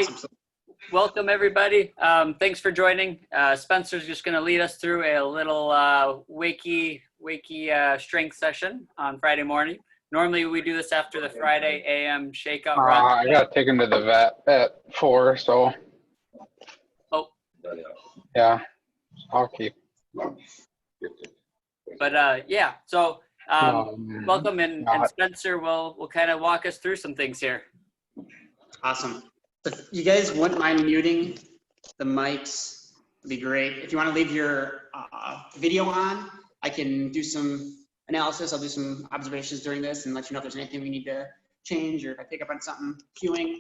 right. Welcome, everybody. Thanks for joining. Spencer's just going to lead us through a little wakey strength session on Friday morning. Normally, we do this after the Friday AM shakeout run. I got to take him to the vet at 4, so. Oh. Yeah, I'll keep. But yeah, so welcome, and Spencer will kind of walk us through some things here. Awesome. If you guys wouldn't mind muting the mics, it'd be great. If you want to leave your video on, I can do some analysis. I'll do some observations during this and let you know if there's anything we need to change or if I pick up on something cueing.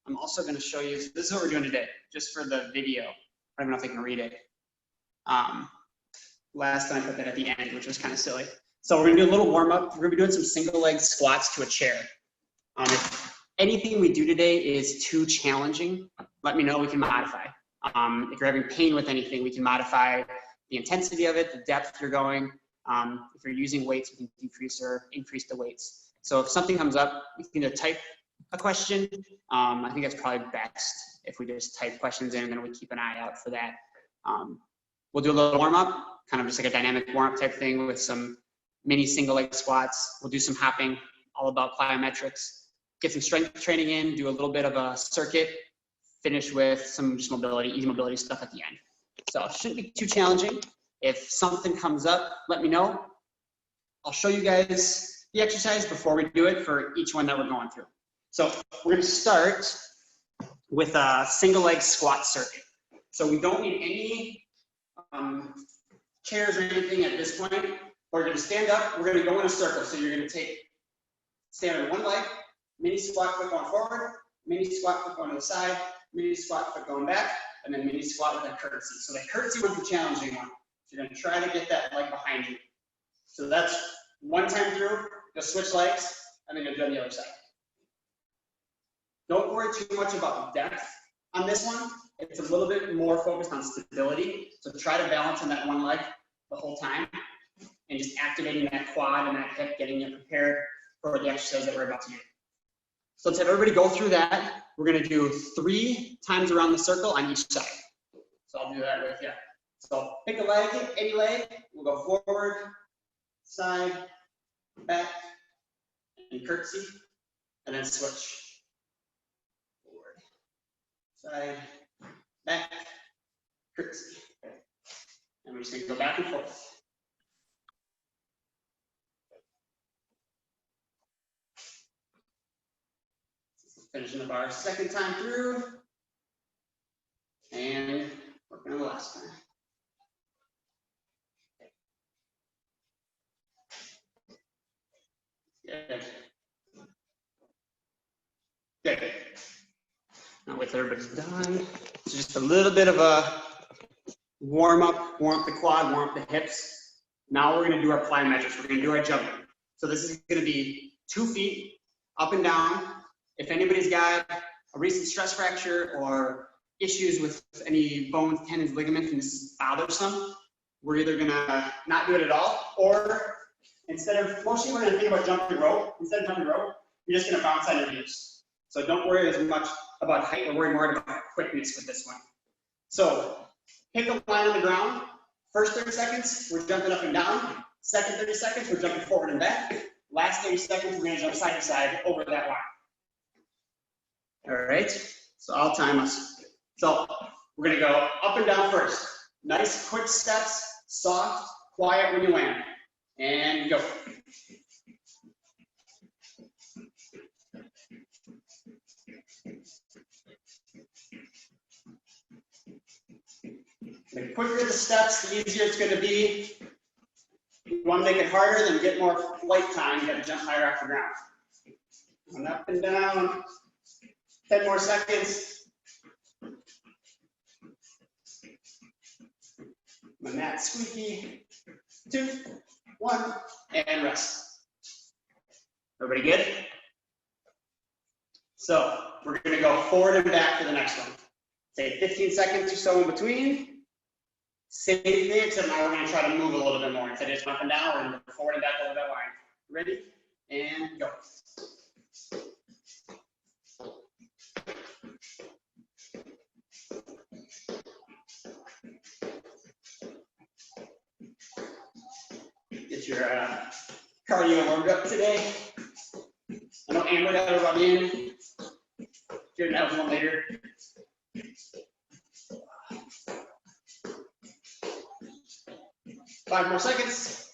I'm also going to show you, this is what we're doing today, just for the video. I don't even know if I can read it. Last time I put that at the end, which was kind of silly. So we're going to do a little warm up. We're going to be doing some single leg squats to a chair. If anything we do today is too challenging, let me know, we can modify. If you're having pain with anything, we can modify the intensity of it, the depth you're going. If you're using weights, we can decrease or increase the weights. So if something comes up, you can either type a question. I think that's probably best if we just type questions in and then we keep an eye out for that. We'll do a little warm up, kind of just like a dynamic warm up type thing with some mini single leg squats. We'll do some hopping, all about plyometrics. Get some strength training in, do a little bit of a circuit, finish with some just mobility, easy mobility stuff at the end. So it shouldn't be too challenging. If something comes up, let me know. I'll show you guys the exercise before we do it for each one that we're going through. So we're gonna start with a single leg squat circuit. So we don't need any chairs or anything at this point. We're gonna stand up, we're gonna go in a circle. So you're gonna stand on one leg, mini squat foot going forward, mini squat foot going to the side, mini squat foot going back, and then mini squat with a curtsy. So the curtsy one's the challenging one. So you're going to try to get that leg behind you. So that's one time through, just switch legs, and then you'll do on the other side. Don't worry too much about depth on this one. It's a little bit more focused on stability. So try to balance on that one leg the whole time, and just activating that quad and that hip, getting it prepared for the exercise that we're about to do. So let's have everybody go through that. We're going to do 3 times around the circle on each side. So I'll do that with you. So pick a leg, any leg. We'll go forward, side, back, and curtsy, and then switch. Forward, side, back, curtsy. And we're just going to go back and forth. Finishing up our second time through, and working on the last time. Good. Good. Now with everybody's done, it's just a little bit of a warm up the quad, warm up the hips. Now we're gonna do our plyometrics. We're gonna do our jumping. So this is gonna be 2 feet up and down. If anybody's got a recent stress fracture or issues with any bones, tendons, ligaments, and this is bothersome, we're either gonna not do it at all, or mostly we're gonna think about jumping rope. Instead of jumping rope, you're just gonna bounce on your knees. So don't worry as much about height, we're worried more about quickness with this one. So pick a line on the ground. First 30 seconds, we're jumping up and down. Second 30 seconds, we're jumping forward and back. Last 30 seconds, we're gonna jump side to side over that line. All right, so I'll time us. So we're gonna go up and down first. Nice quick steps, soft, quiet when you land. And go. The quicker the steps, the easier it's gonna be. If you wanna make it harder, then get more flight time, you gotta jump higher off the ground. And up and down. 10 more seconds. My mat squeaky. 2, 1, and rest. Everybody good? So we're going to go forward and back for the next one. Say 15 seconds or so in between. Same thing, except now we're going to try to move a little bit more. Instead of just up and down, we're going to go forward and back over that line. Ready? And go. your cardio warmed up today. I know Amber got to run in. You're gonna have one later. Five more seconds.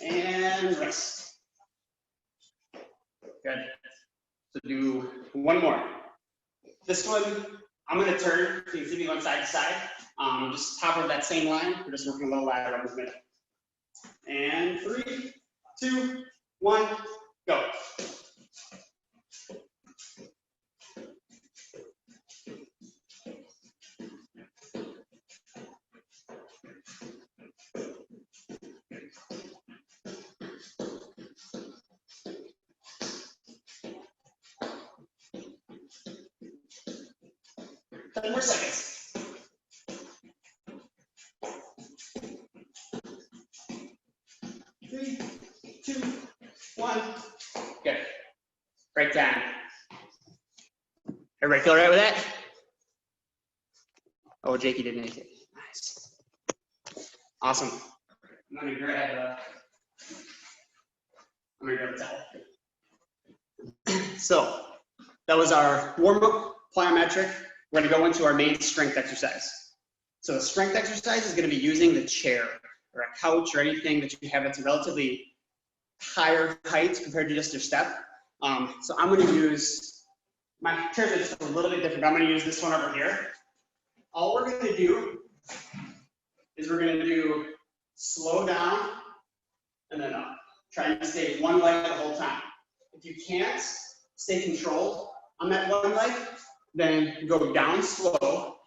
And rest. Good. So do one more. This one, I'm gonna turn, so you can see me going side to side. Just top of that same line. We're just working a little lateral movement. And 3, 2, 1, go. Ten more seconds. 3, 2, 1. Good. Break down. Everybody feel all right with that? Oh, Jakey didn't make it. Nice. Awesome. I'm gonna grab a towel. So that was our warm-up plyometric. We're gonna go into our main strength exercise. So the strength exercise is gonna be using the chair or a couch or anything that you have that's a relatively higher height compared to just your step. So I'm gonna use, my chairs are just a little bit different, but I'm gonna use this one over here. All we're gonna do is we're gonna do slow down and then up. Try to stay one leg the whole time. If you can't stay controlled on that one leg, then go down slow,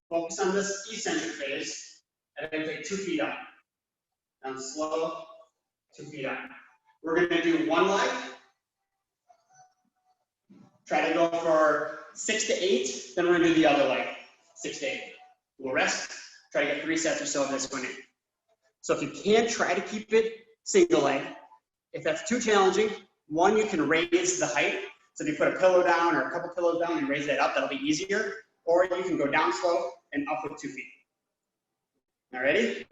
focus on this eccentric phase, and then take 2 feet up. Down slow, 2 feet up. We're gonna do one leg. Try to go for 6 to 8, then we're gonna do the other leg, 6 to 8. We'll rest, try to get 3 sets or so of this one in. So if you can't, try to keep it single leg. If that's too challenging, one, you can raise the height. So if you put a pillow down or a couple pillows down and raise that up, that'll be easier. Or you can go down slow and up with 2 feet. All ready?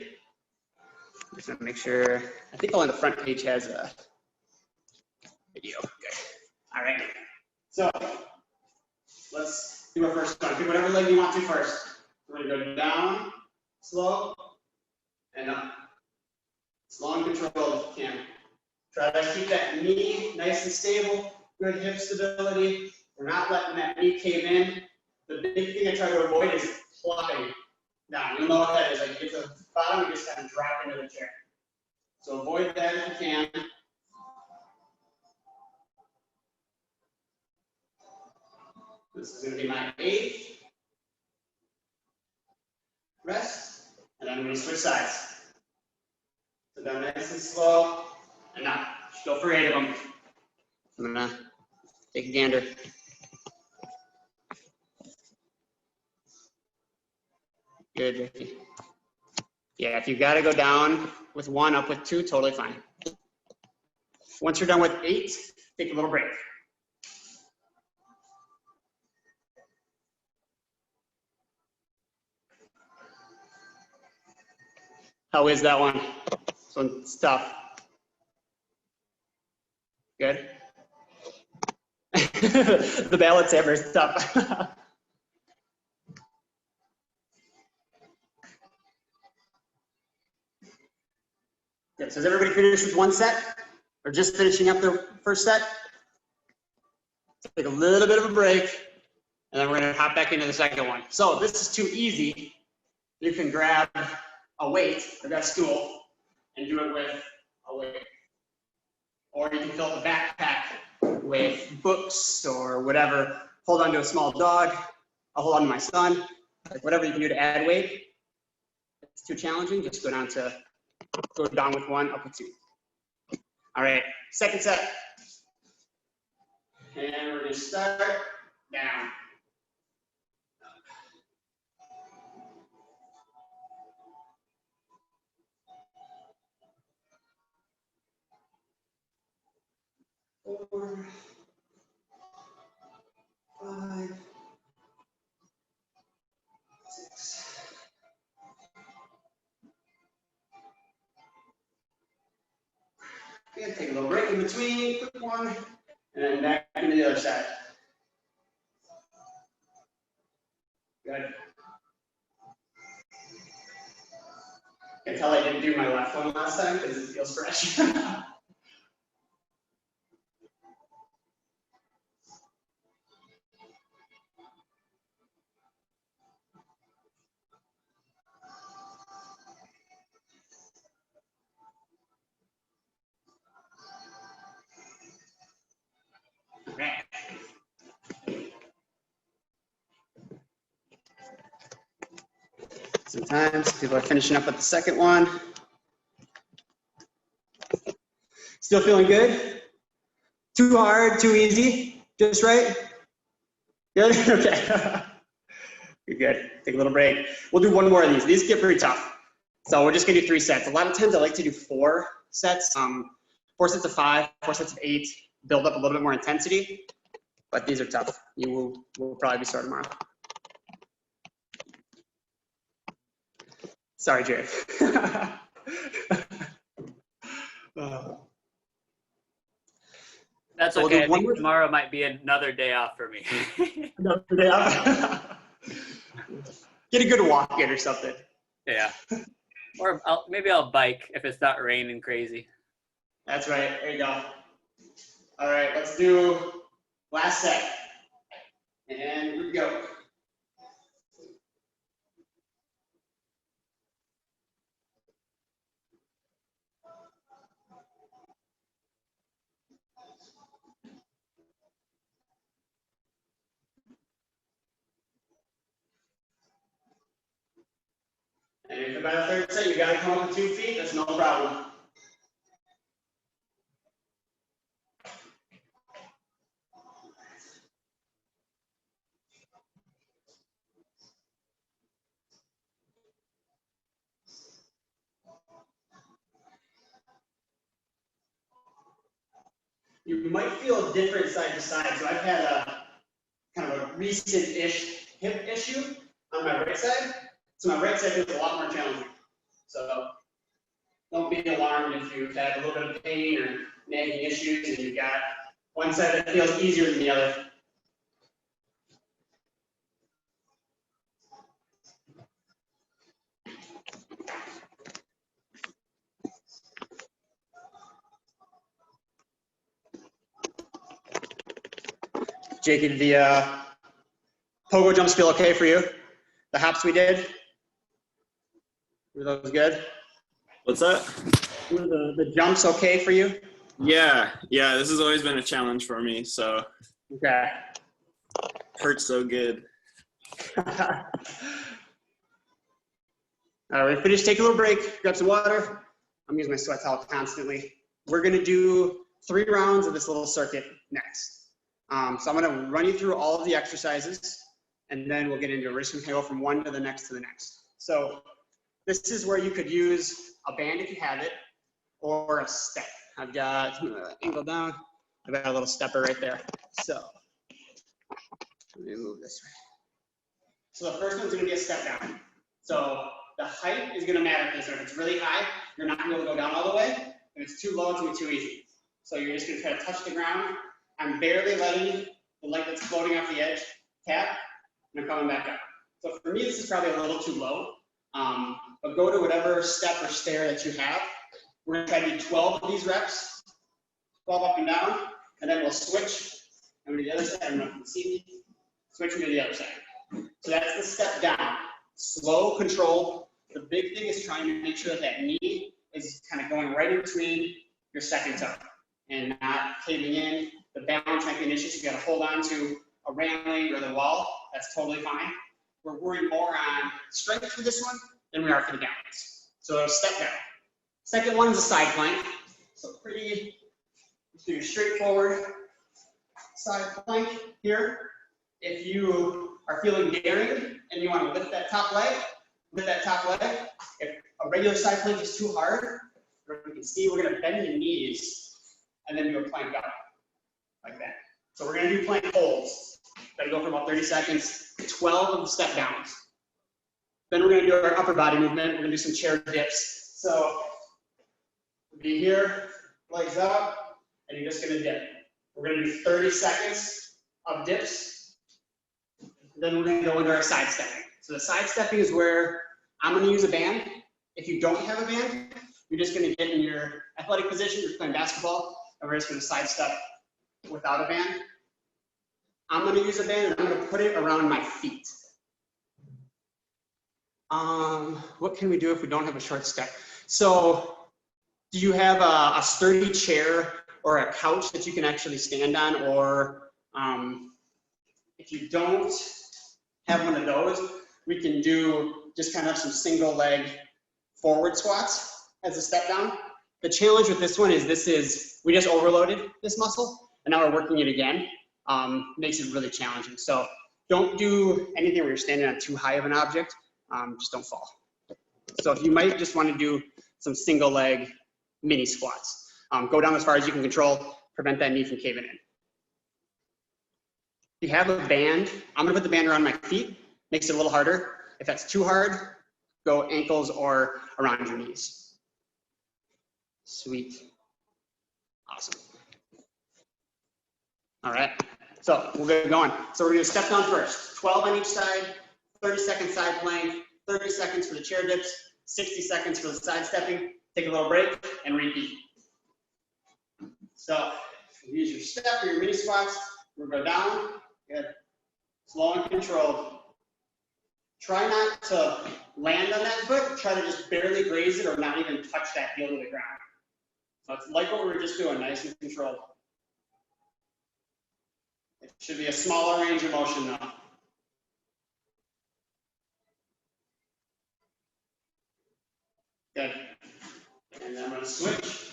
Just want to make sure, I think only the front page has a video. Good. All right. So let's do our first one. Do whatever leg you want to first. We're going to go down, slow, and up. Slow and controlled if you can. Try to keep that knee nice and stable, good hip stability. We're not letting that knee cave in. The big thing I try to avoid is plopping down. You'll know what that is. Like you get to the bottom, you just kind of drop into the chair. So avoid that if you can. This is going to be my 8th. Rest, and then I'm going to switch sides. So down nice and slow, and up. Just go for 8 of them. I'm going to take a gander. Good, Ricky. Yeah, if you got to go down with 1, up with 2, totally fine. Once you're done with 8, take a little break. How is that one? This one's tough. Good. The balance hammer is tough. Good. So has everybody finished with 1 set? Or just finishing up their first set? Take a little bit of a break, and then we're going to hop back into the second one. So if this is too easy, you can grab a weight, or that stool, and do it with a weight. Or you can fill the backpack with books or whatever. Hold on to a small dog. I'll hold on to my son. Like whatever you can do to add weight. If it's too challenging, just go down with 1, up with 2. All right, second set. And we're going to start down. Four, 5, 6, Good. Take a little break in between, quick one, and then back into the other side. Good. I can tell I didn't do my left one last time because it feels fresh. Okay. Sometimes people are finishing up with the second one. Still feeling good? Too hard, too easy, just right? Good, okay. You're good, take a little break. We'll do one more of these. These get pretty tough. So we're just gonna do 3 sets. A lot of times I like to do 4 sets, 4 sets of 5, 4 sets of 8, build up a little bit more intensity, but these are tough. You will probably be sore tomorrow. Sorry, Jerry. That's So we'll okay. do I one think more- tomorrow might be another day off for me. Get a good walk in or something. Yeah. Or maybe I'll bike if it's not raining crazy. That's right, there you go. All right, let's do last set. And here we go. And if by the third set, you gotta come up with 2 feet, that's no problem. You might feel different side to side. So I've had a kind of a recent-ish hip issue on my right side. So my right side feels a lot more challenging. So don't be alarmed if you've had a little bit of pain or nagging issues and you've got one side that feels easier than the other. Jake, did the pogo jumps feel okay for you? The hops we did? Were those good? What's that? Were the jumps okay for you? Yeah, this has always been a challenge for me, so Okay. hurts so good. All right, we finished. Take a little break, grab some water. I'm using my sweat towel constantly. We're gonna do 3 rounds of this little circuit next. So I'm gonna run you through all of the exercises, and then we'll get into it. We're just gonna go from one to the next to the next. So this is where you could use a band if you have it, or a step. I've got, angle down, I've got a little stepper right there. So let me move this way. So the first one's gonna be a step down. So the height is gonna matter because if it's really high, you're not gonna be able to go down all the way. If it's too low, it's gonna be too easy. So you're just gonna try to touch the ground. I'm barely letting the leg that's floating off the edge tap, and I'm coming back up. So for me, this is probably a little too low, but go to whatever step or stair that you have. We're gonna try to do 12 of these reps, 12 up and down, and then we'll switch. I'm gonna do the other side, I don't know if you can see me. Switch to the other side. So that's the step down. Slow, controlled. The big thing is trying to make sure that that knee is kind of going right in between your second toe and not caving in. The balance might be an issue, so you gotta hold on to a railing or the wall. That's totally fine. We're worried more on strength for this one than we are for the balance. So step down. Second one is a side plank. So pretty, just do your straightforward side plank here. If you are feeling daring and you want to lift that top leg, If a regular side plank is too hard, you can see we're going to bend your knees and then do a plank up like that. So we're going to do plank holds. That'll go for about 30 seconds, 12 of the step downs. Then we're going to do our upper body movement. We're going to do some chair dips. So we'll be here, legs up, and you're just gonna dip. We're gonna do 30 seconds of dips. Then we're gonna go into our side stepping. So the side stepping is where I'm gonna use a band. If you don't have a band, you're just gonna get in your athletic position, you're playing basketball, and we're just gonna side step without a band. I'm gonna use a band and I'm gonna put it around my feet. What can we do if we don't have a short step? So do you have a sturdy chair or a couch that you can actually stand on? Or if you don't have one of those, we can do just kind of some single leg forward squats as a step down. The challenge with this one is we just overloaded this muscle and now we're working it again. Makes it really challenging. So don't do anything where you're standing on too high of an object. Just don't fall. So if you might just want to do some single leg mini squats, go down as far as you can control, prevent that knee from caving in. If you have a band, I'm gonna put the band around my feet, makes it a little harder. If that's too hard, go ankles or around your knees. Sweet, awesome. All right, so we'll get going. So we're gonna step down first, 12 on each side, 30-second side plank, 30 seconds for the chair dips, 60 seconds for the side stepping. Take a little break and repeat. So use your step or your mini squats. We'll go down, good. Slow and controlled. Try not to land on that foot. Try to just barely graze it or not even touch that heel to the ground. So it's like what we were just doing, nice and controlled. It should be a smaller range of motion though. Good. And then I'm going to switch.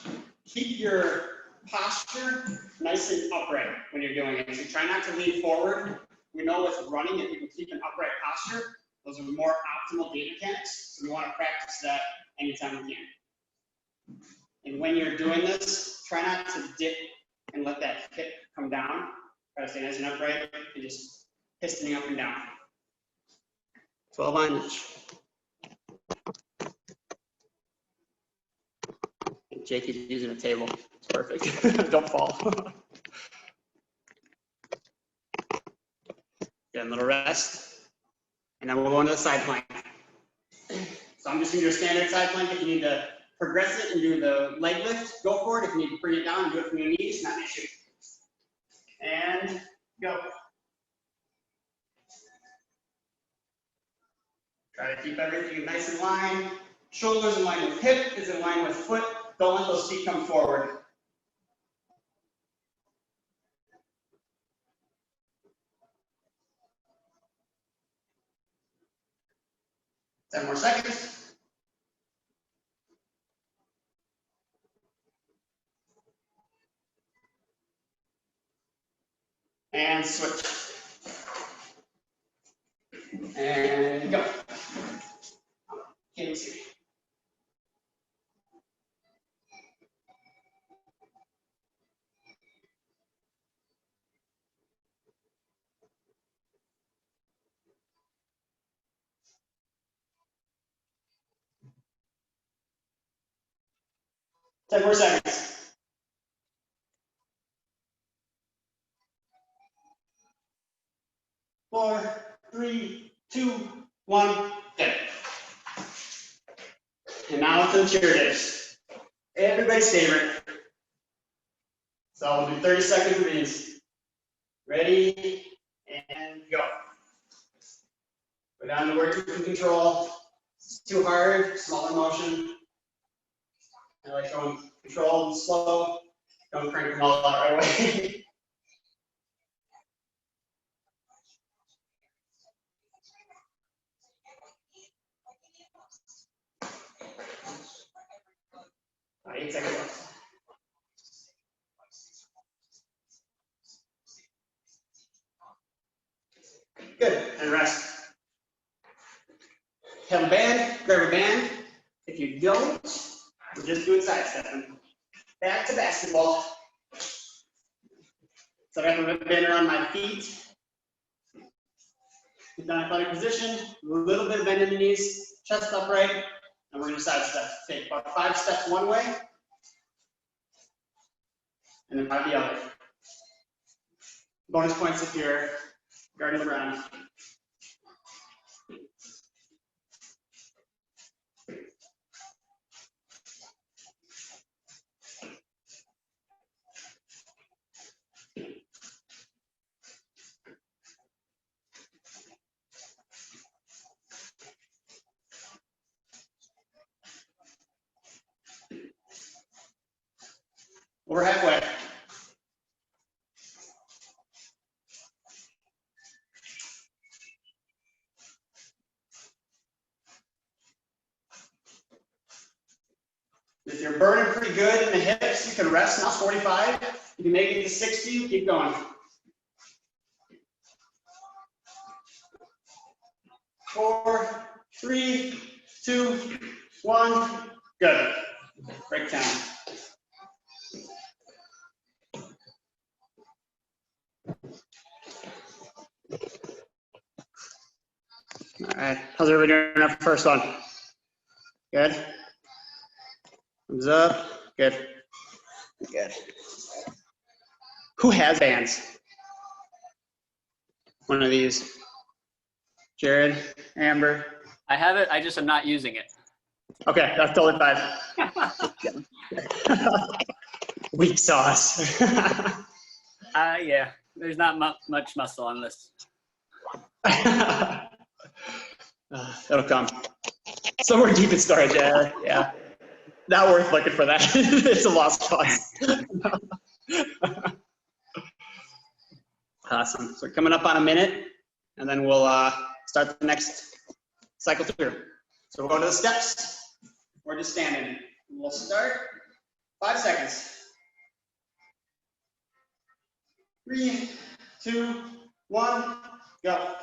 Keep your posture nice and upright when you're doing it. So try not to lean forward. We know with running, if you can keep an upright posture, those are more optimal gait mechanics. So we want to practice that anytime we can. And when you're doing this, try not to dip and let that hip come down. Try to stay nice and upright and just pistoning up and down. 12 on each. Jake is using a table. It's perfect. Don't fall. Get a little rest. And then we'll go into the side plank. So I'm just going to do a standard side plank. If you need to progress it and do the leg lift, go for it. If you need to bring it down and do it from your knees, not an issue. And go. Try to keep everything nice in line. Shoulders in line with hip, is in line with foot. Don't let those feet come forward. Ten more seconds. And switch. And go. Can't even see. Ten more seconds. 4, 3, 2, 1, good. And now to the chair dips. Everybody's favorite. So we'll do 30 seconds of these. Ready, and go. Go down to where you can control. It's too hard, smaller motion. I like going controlled and slow. Don't crank them all out right away. All right, 8 seconds left. Good, and rest. Have a band, grab a band. If you don't, we're just doing side stepping. Back to basketball. So I have a band around my feet. Get down in athletic position, a little bit of bend in the knees, chest upright, and we're gonna side step. Take about 5 steps one way, and then 5 the other. Bonus points if you're guarding the ground. We're halfway. If you're burning pretty good in the hips, you can rest now, 45. You can make it to 60, keep going. 4, 3, 2, 1, good. Break down. All right, how's everybody doing after the first one? Good? Thumbs up, good. Good. Who has bands? One of these. Jared, Amber. I have it. I just am not using it. Okay, that's totally fine. Weak sauce. Yeah, there's not much muscle on this. It'll come. Somewhere deep in storage, yeah. Not worth looking for that. It's a lost cause. Awesome. So we're coming up on a minute, and then we'll start the next cycle through. So we'll go to the steps. We're just standing. We'll start 5 seconds. 3, 2, 1, go.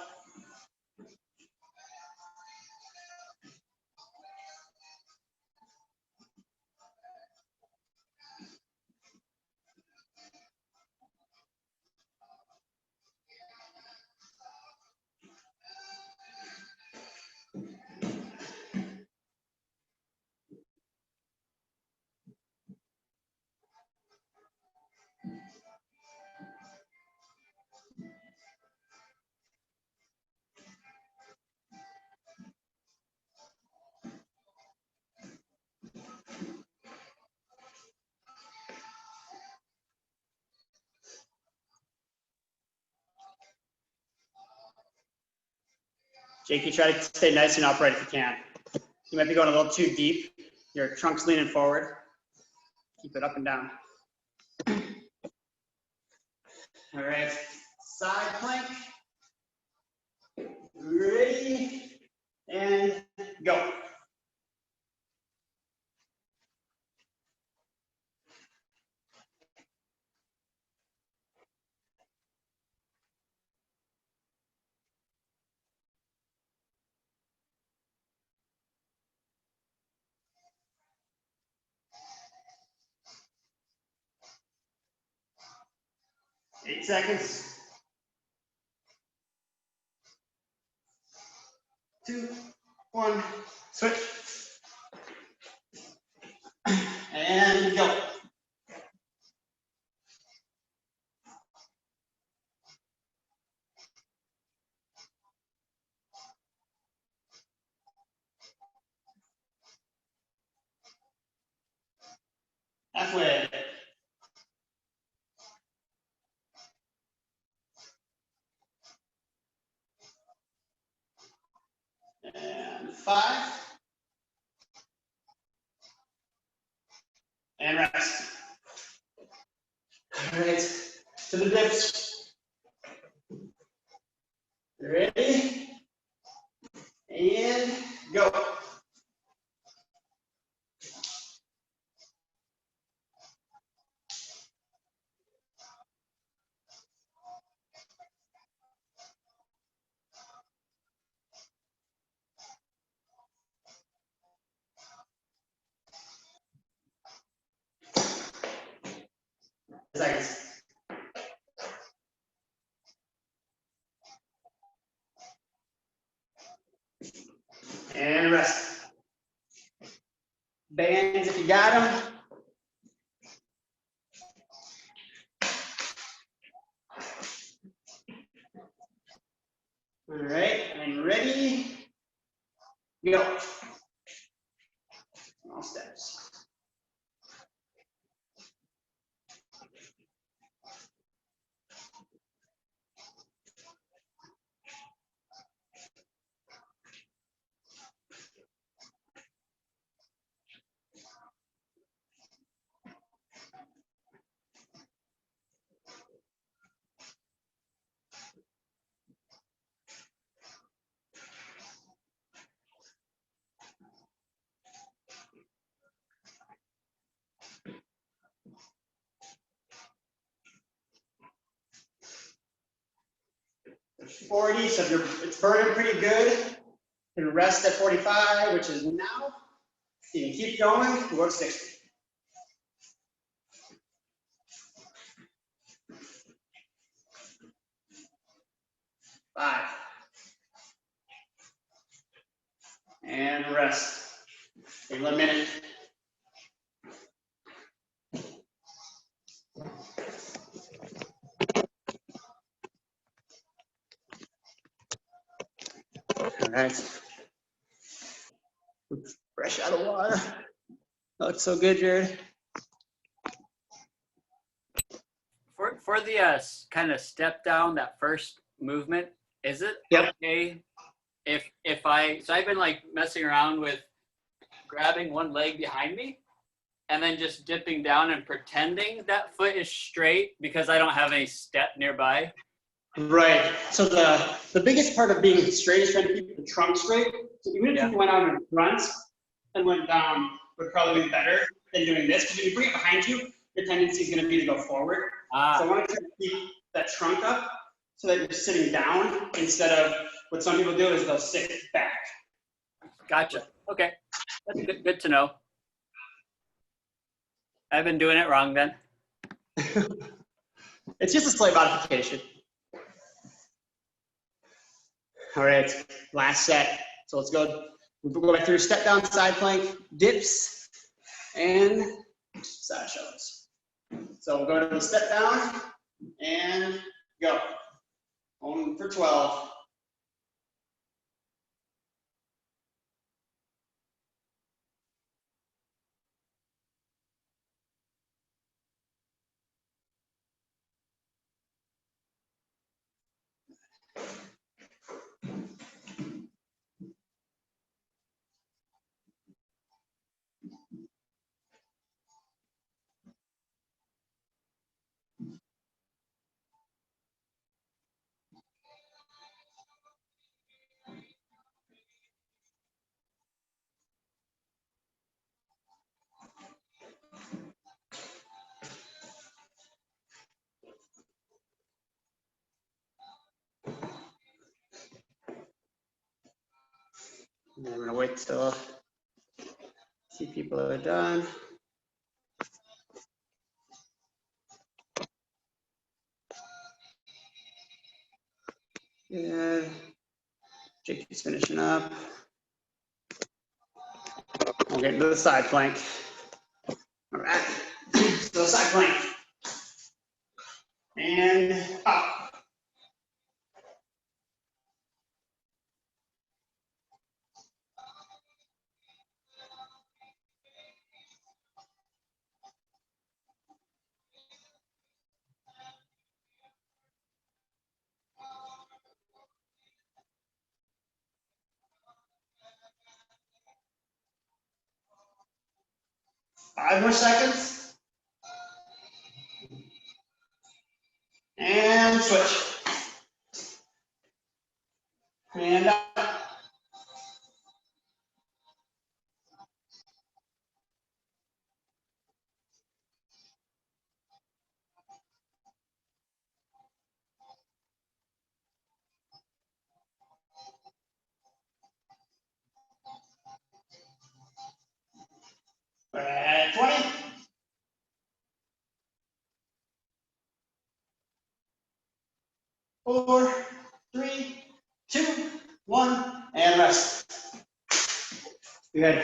Jake, you try to stay nice and upright if you can. You might be going a little too deep. Your trunk's leaning forward. Keep it up and down. All right, side plank. Ready, and go. Eight seconds. 2, 1, switch. And go. Halfway. And 5. And rest. All right, to the dips. Ready? And go. Seconds. And rest. Bands if you got them. All right, and ready, go. All steps. There's 40, so if it's burning pretty good, you can rest at 45, which is now. You can keep going, work 60. 5. And rest. Give it a minute. All right. Fresh out of water. That looks so good, Jared. For the kind of step down, that first movement, is it Yep. okay if I've been like messing around with grabbing one leg behind me and then just dipping down and pretending that foot is straight because I don't have any step nearby. Right. So the biggest part of being straight is trying to keep the trunk straight. So even if you went out in front and went down, would probably be better than doing this. Because if you bring it behind you, your tendency is going to be to go forward. So I want to try to keep that trunk up so that you're sitting down instead of what some people do is they'll sit back. Gotcha. Okay. That's good to know. I've been doing it wrong then. It's just a slight modification. All right, last set. So let's go. We'll go back through step down, side plank, dips, and side shuttles. So we'll go to the step down and go. On for 12. And then we're gonna wait till see people are done. Good. Jake is finishing up. We'll get into the side plank. All right. So side plank. And up. Five more seconds. And switch. And up. At 20. Four, three, two, one, and rest. Good.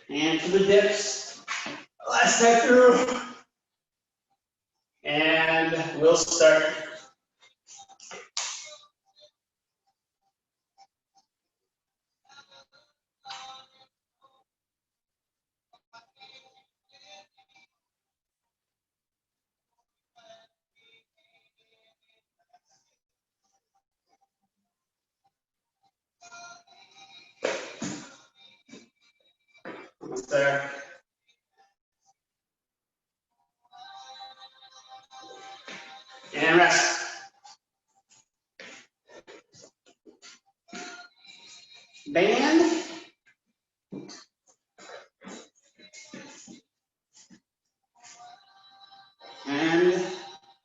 And for the dips, last step through. And we'll start there. And rest. Band. And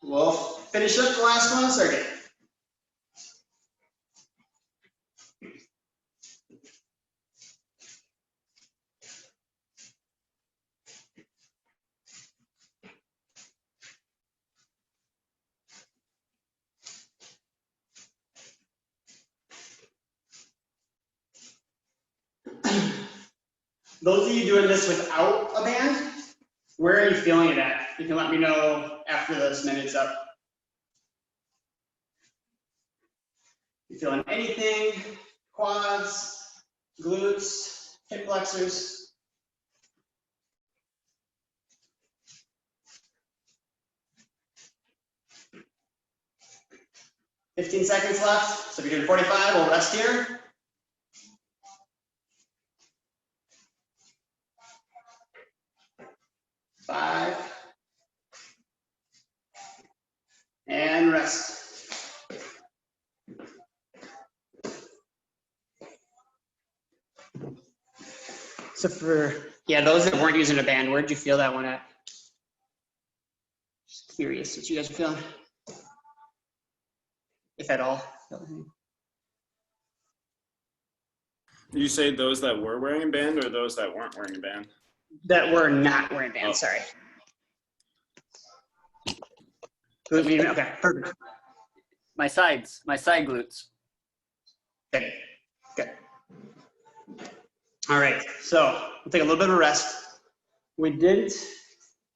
we'll finish up the last one circuit. Those of you doing this without a band, where are you feeling it at? You can let me know after this minute's up. You feeling anything? Quads, glutes, hip flexors? "15 seconds left. So if you're doing 45, we'll rest here. Five. And rest. So for, yeah, those that weren't using a band, where'd you feel that one at? Just curious what you guys are feeling. If at all. Did you say those that were wearing a band or those that weren't wearing a band? That were not wearing bands, sorry. Okay, perfect. My side glutes. Good, good. All right, so we'll take a little bit of a rest.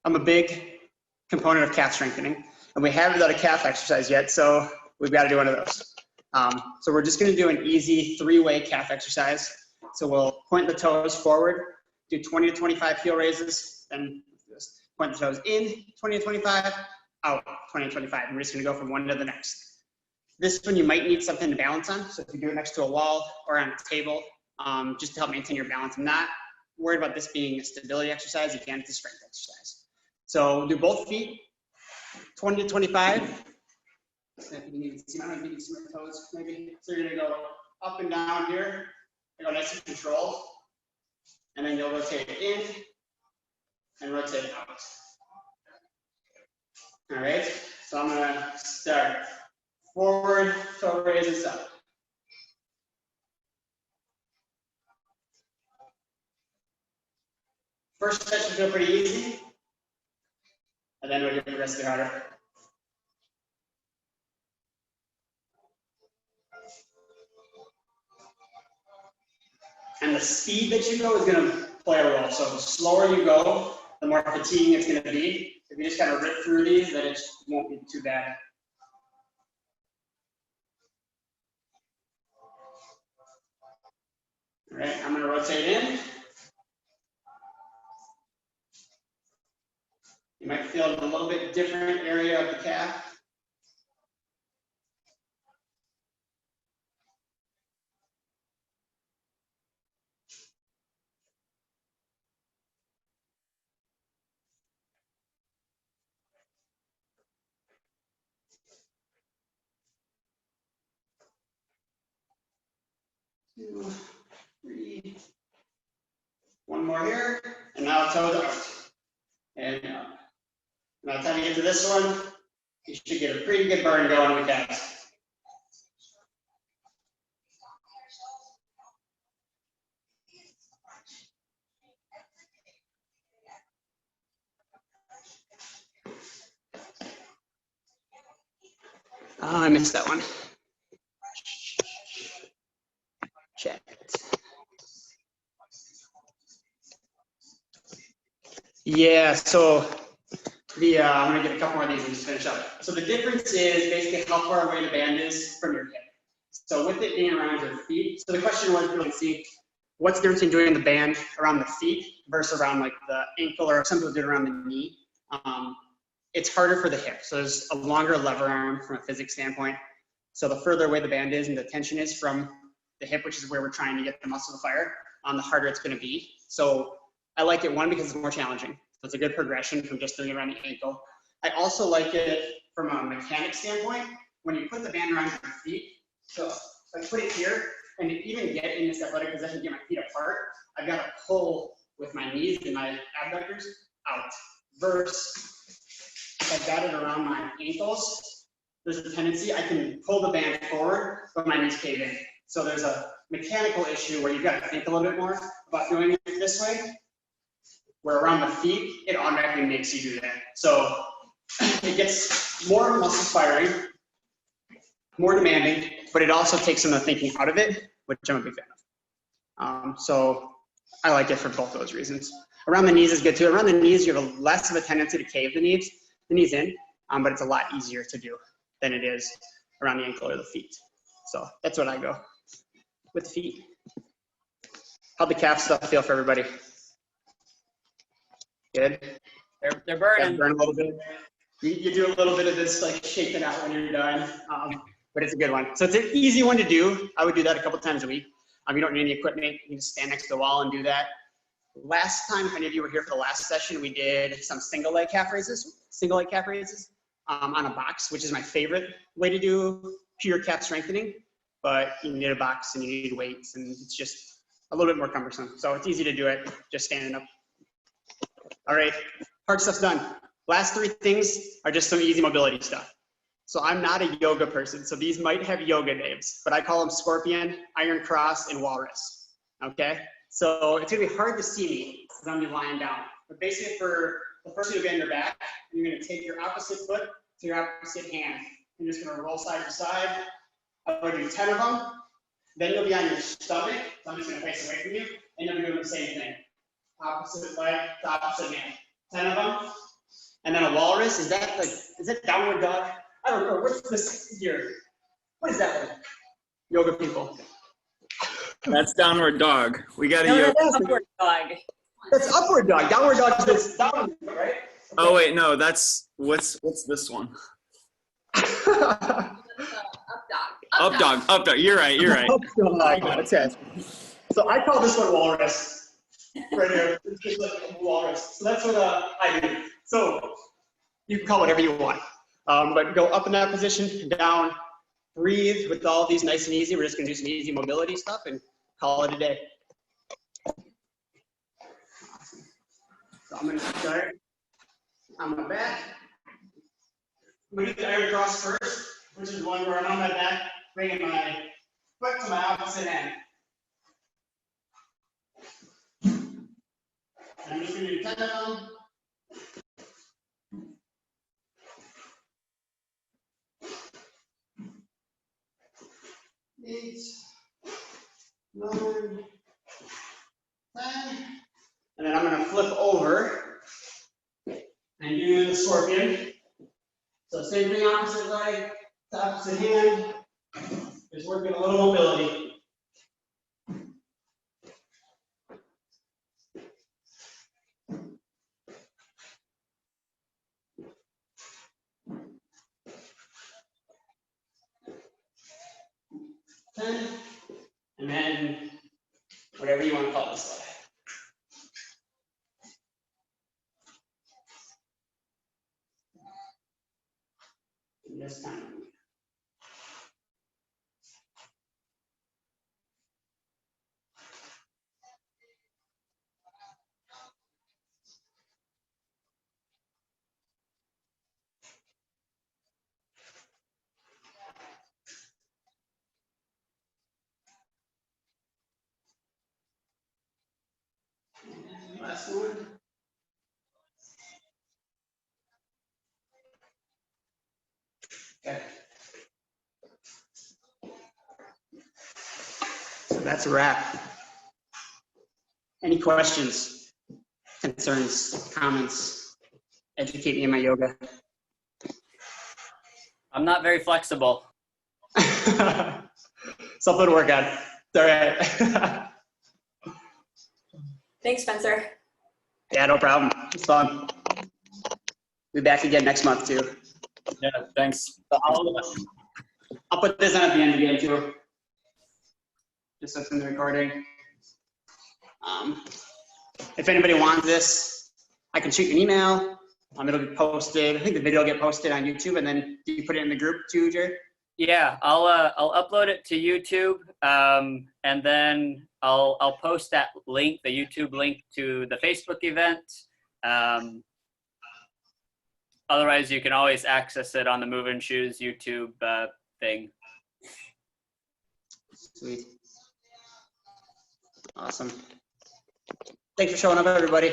I'm a big component of calf strengthening, and we haven't done a calf exercise yet, so we've got to do one of those. So we're just gonna do an easy 3-way calf exercise. So we'll point the toes forward, do 20 to 25 heel raises, then just point the toes in, 20 to 25, out, 20 to 25. And we're just gonna go from one to the next. This one you might need something to balance on. So if you do it next to a wall or on a table, just to help maintain your balance. I'm not worried about this being a stability exercise. Again, it's a strength exercise. So we'll do both feet, 20 to 25. So if you need to see my toes, maybe. So you're gonna go up and down here. You go nice and controlled. And then you'll rotate in and rotate out. All right, so I'm gonna start forward, toe raises up. First stretch will feel pretty easy, and then we'll get progressively harder. And the speed that you go is going to play a role. So the slower you go, the more fatiguing it's going to be. If you just kind of rip through these, then it won't be too bad. All right, I'm going to rotate in. You might feel a little bit different area of the calf. Two, three. One more here, and now toes out. And by the time you get to this one, you should get a pretty good burn going with that. Oh, I missed that one. Check it. Yeah, so I'm gonna get a couple more of these and just finish up. So the difference is basically how far away the band is from your hip. So with it being around your feet, so the question was really see what's the difference in doing the band around the feet versus around like the ankle, or some people do it around the knee. It's harder for the hip. So there's a longer lever arm from a physics standpoint. So the further away the band is and the tension is from the hip, which is where we're trying to get the muscle to fire, the harder it's gonna be. So I like it, one, because it's more challenging. So it's a good progression from just doing it around the ankle. I also like it from a mechanic standpoint, when you put the band around your feet. So if I put it here, and to even get in this athletic position, get my feet apart, I've got to pull with my knees and my abductors out. Versus if I've got it around my ankles, there's a tendency I can pull the band forward, but my knees cave in. So there's a mechanical issue where you've got to think a little bit more about doing it this way, where around the feet, it automatically makes you do that. So it gets more muscle firing, more demanding, but it also takes some of the thinking out of it, which I'm a big fan of. So I like it for both those reasons. Around the knees is good too. Around the knees, you have less of a tendency to cave the knees in, but it's a lot easier to do than it is around the ankle or the feet. So that's what I go with feet. How'd the calf stuff feel for everybody? Good? They're burning. Burn a little bit. You do a little bit of this, like shake it out when you're done, but it's a good one. So it's an easy one to do. I would do that a couple times a week. You don't need any equipment. You can just stand next to the wall and do that. Last time, if any of you were here for the last session, we did some single leg calf raises on a box, which is my favorite way to do pure calf strengthening. But you need a box and you need weights, and it's just a little bit more cumbersome. So it's easy to do it just standing up. All right, hard stuff's done. Last three things are just some easy mobility stuff. So I'm not a yoga person, so these might have yoga names, but I call them scorpion, iron cross, and walrus. Okay? So it's gonna be hard to see me because I'm gonna be lying down. But basically for the first, you'll be on your back, and you're gonna take your opposite foot to your opposite hand. You're just gonna roll side to side. I'm gonna do 10 of them. Then you'll be on your stomach, so I'm just gonna face away from you, and you'll be doing the same thing. Opposite leg to opposite hand. 10 of them. And then a walrus, is that downward dog? I don't know, what's this here? What is that like? Yoga people. That's downward dog. We got a No, yoga. that's upward dog. That's upward dog. Downward dog is downward, right? Oh wait, no, that's what's this one? Up Up dog. Up dog. You're right. So I call this one walrus. Right here. It's just like a walrus. So that's what I do. So you can call it whatever you want. But go up in that position, down, breathe with all these nice and easy. We're just gonna do some easy mobility stuff and call it a day. So I'm gonna start on my back. I'm gonna do the iron cross first, which is one where I'm on my back, bringing my foot to my opposite end. I'm just gonna do 10 of them. Eight, 9, 10. And then I'm going to flip over and do the scorpion. So same thing, opposite leg to opposite hand. Just working a little mobility. And then whatever you want to call this leg. And this time. Last one. Okay. So that's a wrap. Any questions, concerns, comments? Educate me in my yoga. I'm not very flexible. Something to work on. All right. Thanks, Spencer. Yeah, no problem. It's fun. Be back again next month too. Yeah, thanks. So I'll put this on at the end again too. Just so it's in the recording. If anybody wants this, I can shoot you an email. It'll be posted. I think the video will get posted on YouTube, and then you put it in the group too, Jared? Yeah, I'll upload it to YouTube, and then I'll post that link, the YouTube link, to the Facebook event. Otherwise, you can always access it on the Moving Shoes YouTube thing. Sweet. Awesome. Thanks for showing up, everybody.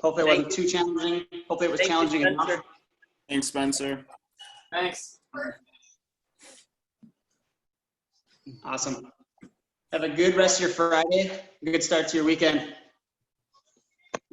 Hopefully it wasn't too challenging. Hopefully it was Thank you, challenging enough. Spencer. Thanks, Spencer. Thanks. Awesome. Have a good rest of your Friday. A good start to your weekend.